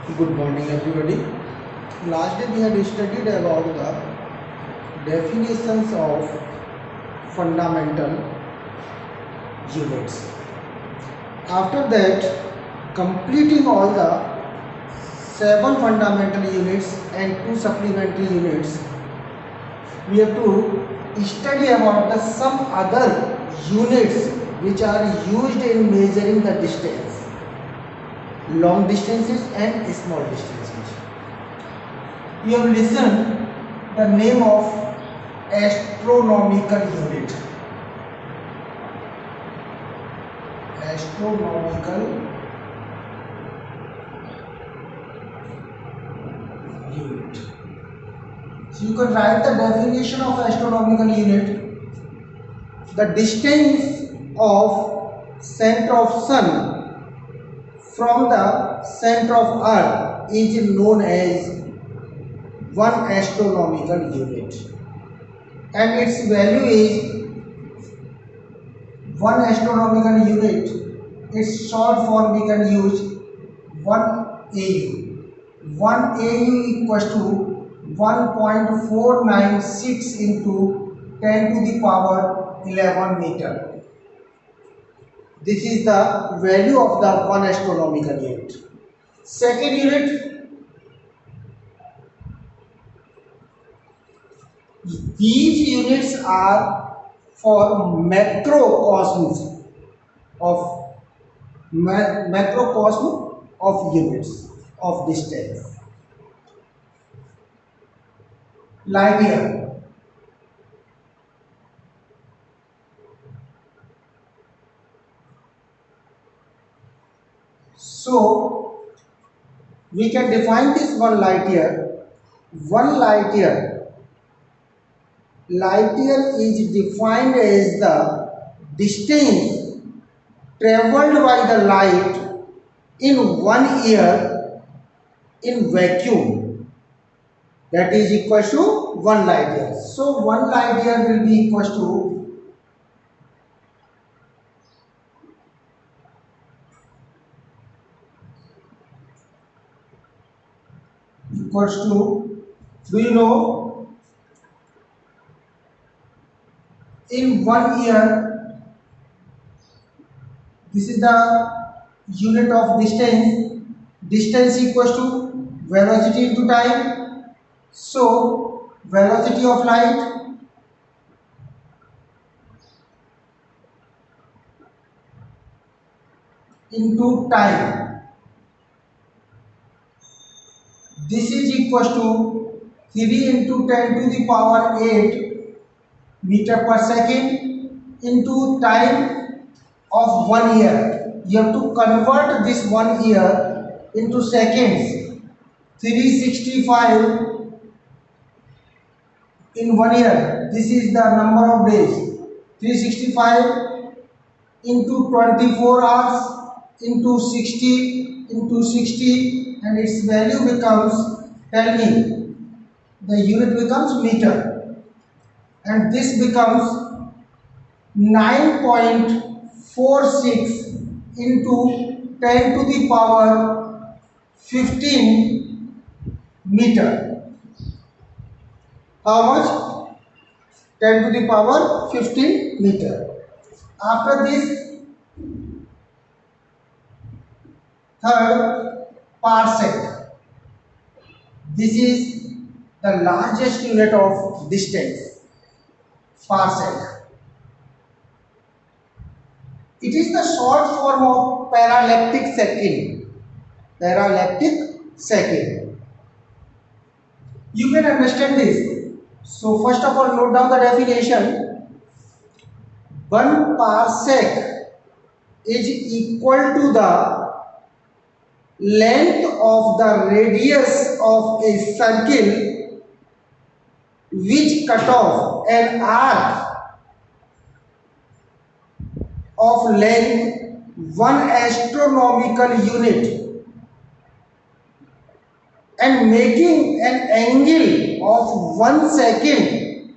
Good morning, everybody. Last day we had studied about the definitions of fundamental units. After that, completing all the 7 fundamental units and 2 supplementary units, we have to study about the some other units which are used in measuring the distance, long distances and small distances. You have listened the name of astronomical unit. Astronomical unit. So you can write the definition of astronomical unit. The distance of center of sun from the center of earth is known as 1 astronomical unit, and its value is 1 astronomical unit. Its short form we can use 1 AU. 1 AU equals to 1.496 into 10 to the power 11 meter. This is the value of the 1 astronomical unit. Second unit, these units are for macrocosms of units of distance. Light year. So we can define this 1 light year. 1 light year. Light year is defined as the distance traveled by the light in 1 year in vacuum. That is equal to 1 light year. So 1 light year will be equal to, do you know, in 1 year, this is the unit of distance. Distance equals to velocity into time. So velocity of light into time. This is equal to 3 into 10 to the power 8 meter per second into time of 1 year. You have to convert this 1 year into seconds. 365 in 1 year. This is the number of days. 365 into 24 hours into 60 into 60, and its value becomes, tell me, the unit becomes meter, and this becomes 9.46 into 10 to the power 15 meter. How much? 10 to the power 15 meter. After this, third, parsec. This is the largest unit of distance. Parsec. It is the short form of parallactic second. Parallactic second. You can understand this. So first of all, note down the definition. 1 parsec is equal to the length of the radius of a circle which cut off an arc of length 1 astronomical unit and making an angle of 1 second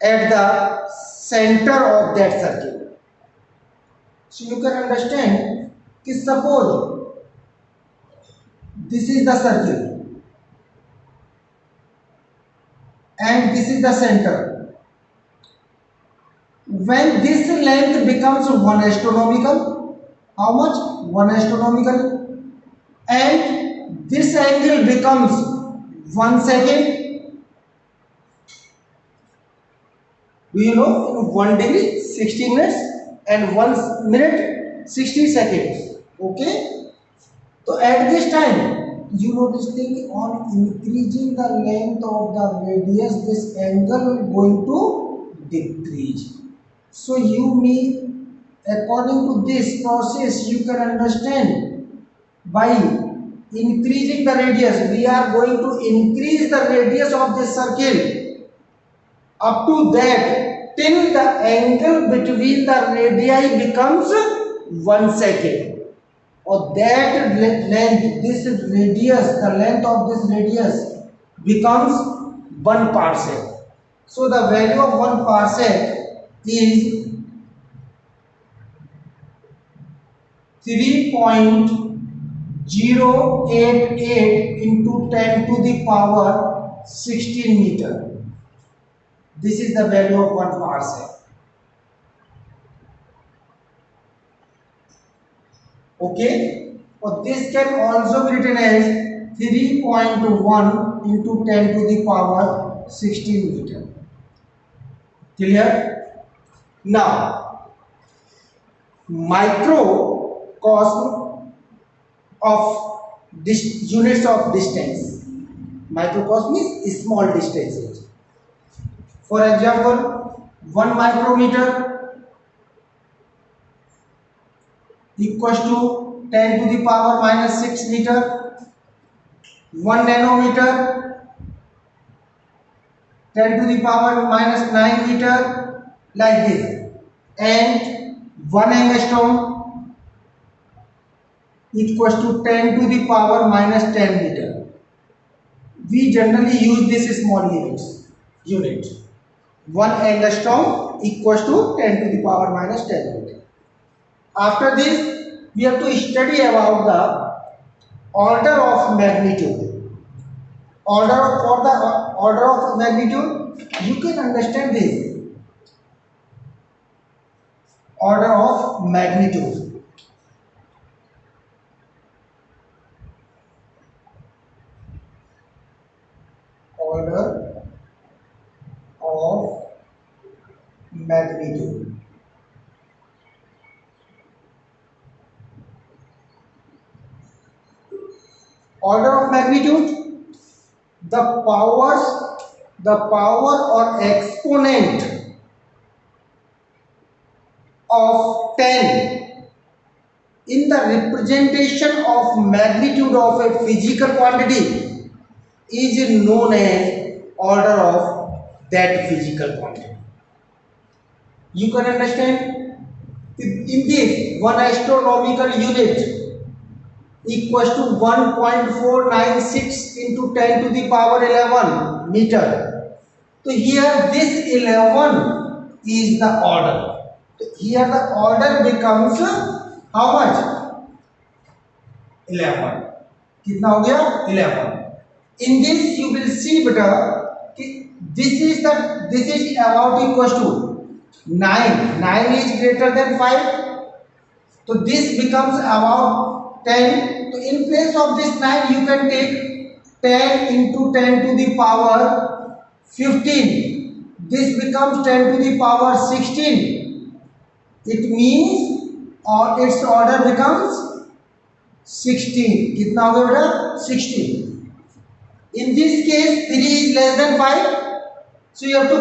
at the center of that circle. So you can understand कि suppose This is the circle and this is the center. When this length becomes 1 astronomical, how much? 1 astronomical, and this angle becomes 1 second. Do you know in 1 degree 60 minutes and 1 minute 60 seconds? Okay. So at this time, you know this thing, on increasing the length of the radius, this angle going to decrease. So you mean, according to this process, you can understand by increasing the radius, we are going to increase the radius of this circle up to that till the angle between the radii becomes 1 second. Or that length, this radius, the length of this radius becomes 1 parsec. So the value of 1 parsec is 3.088 into 10 to the power 16 meter. This is the value of 1 parsec. Okay, or this can also be written as 3.1 into 10 to the power 16 meter. Clear? Now, microcosm of this units of distance. Microcosm is small distances. For example, 1 micrometer equals to 10 to the power minus 6 meter. 1 nanometer 10 to the power minus 9 meter, like this. And 1 angstrom equals to 10 to the power minus 10 meter. We generally use this small unit. 1 angstrom equals to 10 to the power minus 10 meter. After this, we have to study about the order of magnitude. For the order of magnitude, you can understand this. Order of magnitude. Order of magnitude. Order of magnitude, the power or exponent of 10 in the representation of magnitude of a physical quantity is known as order of that physical quantity. You can understand, in this 1 astronomical unit equals to 1.496 into 10 to the power 11 meter. So here this 11 is the order. So here the order becomes how much? 11. कितना हो गया? 11. In this you will see beta, this is about equals to 9. 9 is greater than 5. So this becomes about 10. So in place of this 9, you can take 10 into 10 to the power 15. This becomes 10 to the power 16. It means its order becomes 16. कितना हो गया बेटा? 16. In this case, 3 is less than 5. So you have to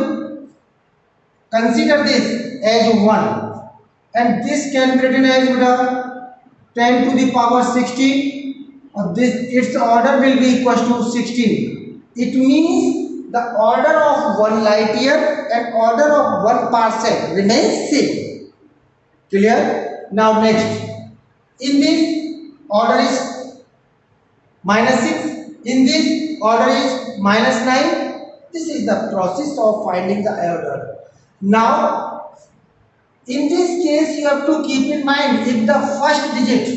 consider this as 1. And this can be written as 10 to the power 16, or its order will be equal to 16. It means the order of 1 light year and order of 1 parsec remains same. Clear? Now next, in this order is minus 6, in this order is minus 9. This is the process of finding the order. Now in this case, you have to keep in mind, if the first digit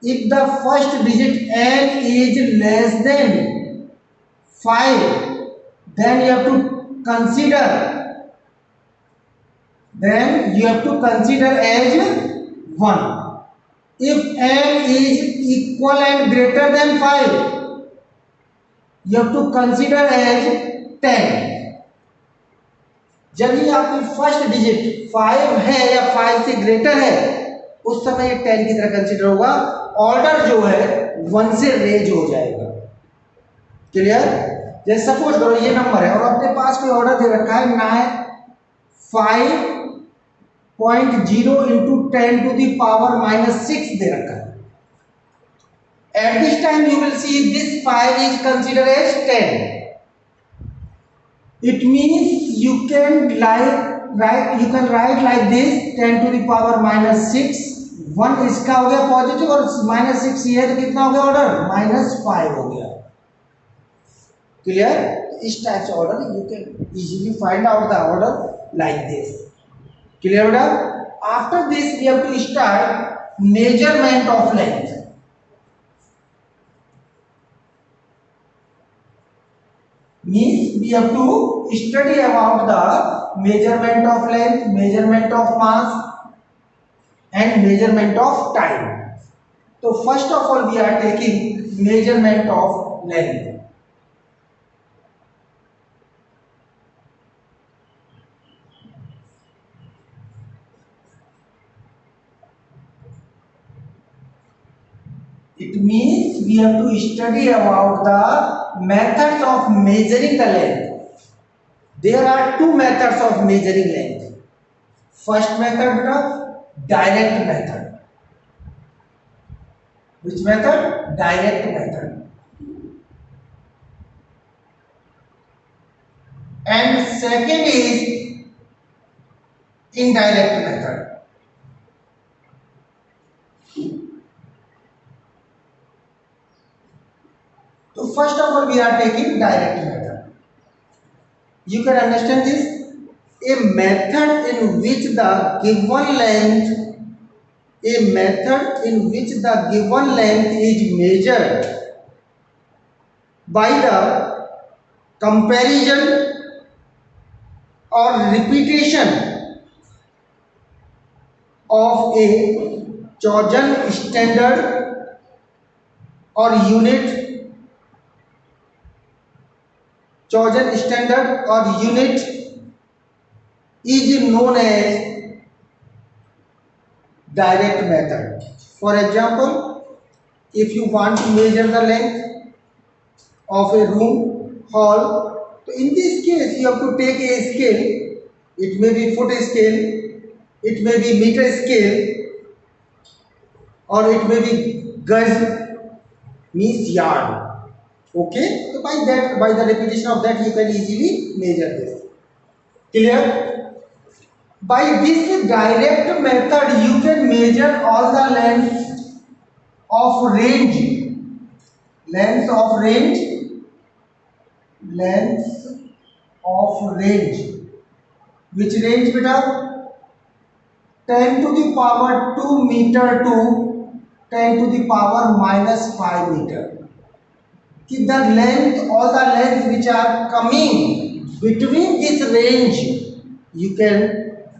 if the first digit n is less than 5, then you have to consider as 1. If n is equal and greater than 5, you have to consider as 10. जब ये आपकी first digit 5 है या 5 से greater है, उस समय ये 10 की तरह कंसीडर होगा। ऑर्डर जो है 1 से रेंज हो जाएगा। क्लियर? जैसे सपोज करो ये नंबर है और अपने पास कोई ऑर्डर दे रखा है 5.0 इंटू 10 टू द पावर -6 दे रखा है। At this time you will see this 5 is consider as 10। It means you can write like this 10 to the power -6, 1 इसका हो गया पॉजिटिव और -6 ये है तो कितना हो गया ऑर्डर? -5 हो गया। क्लियर? इस टाइप से order you can easily find out the order like this. Clear बेटा? After this we have to start measurement of length. Means we have to study about the measurement of length, measurement of mass and measurement of time. So first of all we are taking measurement of length. It means we have to study about the methods of measuring the length. There are two methods of measuring length. First method beta, direct method. Which method? Direct method. And second is indirect method. So first of all we are taking direct method. You can understand this, a method in which the given length is measured by the comparison or repetition of a chosen standard or unit is known as direct method. For example, if you want to measure the length of a room, hall, so in this case you have to take a scale. It may be foot scale, it may be meter scale, or it may be gauge, means yard. Okay, so by the repetition of that you can easily measure this. Clear? By this direct method you can measure all the length of range, which range beta? 10 to the power 2 meter to 10 to the power -5 meter. The length, all the lengths which are coming between this range you can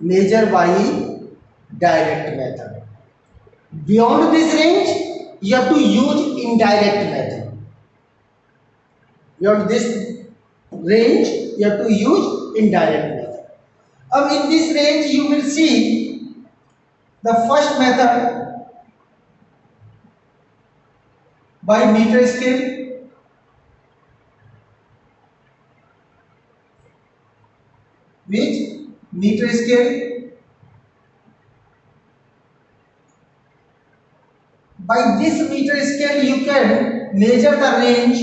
measure by direct method. Beyond this range you have to use indirect method. Beyond this range you have to use indirect method. In this range you will see the first method by meter scale, which meter scale. By this meter scale you can measure the range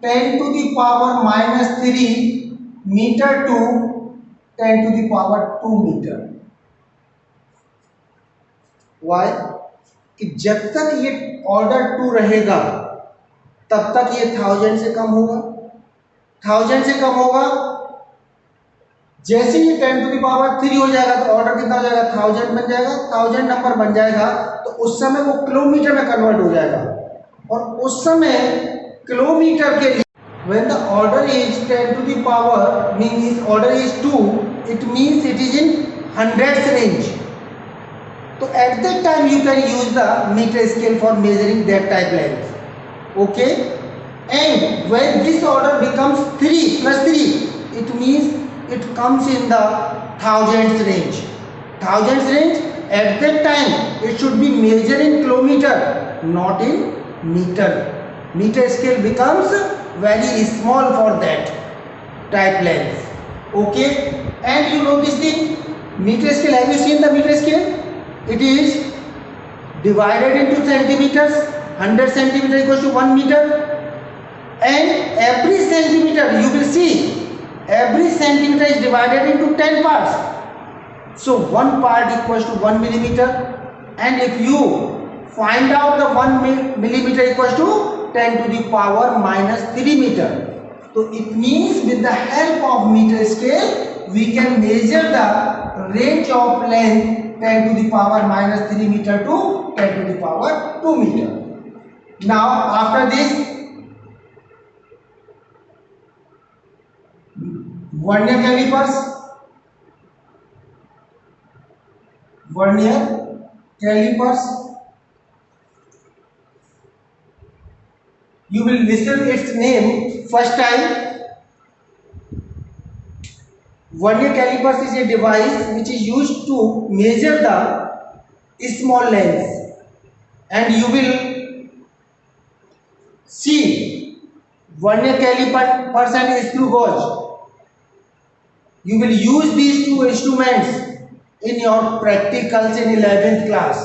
10 to the power -3 meter to 10 to the power 2 meter. Why? कि जब तक ये order 2 रहेगा तब तक ये 1000 से कम होगा, 1000 से कम होगा जैसे ये 10⁻³ हो जाएगा तो ऑर्डर कितना हो जाएगा, 1000 बन जाएगा, 1000 नंबर बन जाएगा तो उस समय वो किलोमीटर में कन्वर्ट हो जाएगा। और उस समय किलोमीटर के लिए when the order is 10⁻, means order is 2, it means it is in hundreds range. So at that time you can use the meter scale for measuring that type length. Okay, and when this order becomes 3 plus 3, it means it comes in the thousands range. Thousands range, at that time it should be measured in kilometer, not in meter. Meter scale becomes very small for that type length. Okay, and you know this thing, meter scale, have you seen the meter scale? It is divided into centimeters. 100 centimeter equals to 1 meter, and every centimeter, you will see, every centimeter is divided into 10 parts. So 1 part equals to 1 millimeter, and if you find out the 1 millimeter equals to 10⁻³ meter, so it means with the help of meter scale we can measure the range of length 10⁻³ meter to 10⁻² meter. Now after this, vernier calipers. Vernier calipers, you will listen its name first time. Vernier calipers is a device which is used to measure the small lengths, and you will see vernier calipers and screw gauge. You will use these two instruments in your practicals in 11th class.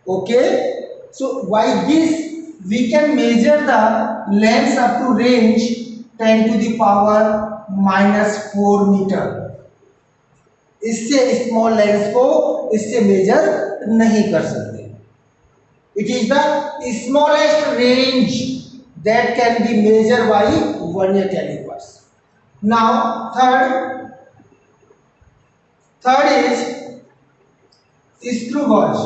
Okay, so by this we can measure the lengths up to range 10⁻⁻⁴ meter. इससे small lens को इससे measure नहीं कर सकते. It is the smallest range that can be measure by vernier calipers. Now third is screw gauge.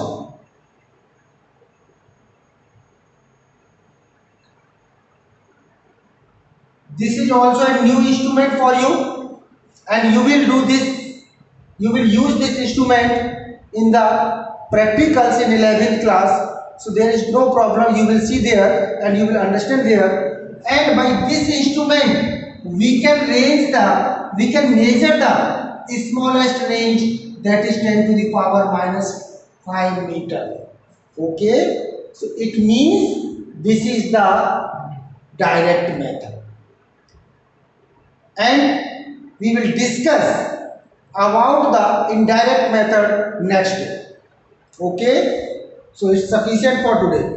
This is also a new instrument for you, and you will do this, you will use this instrument in the practicals in 11th class. So there is no problem, you will see there and you will understand there. And by this instrument we can measure the smallest range, that is 10⁻⁵ meter. Okay, so it means this is the direct method, and we will discuss about the indirect method next day. Okay, so it's sufficient for today.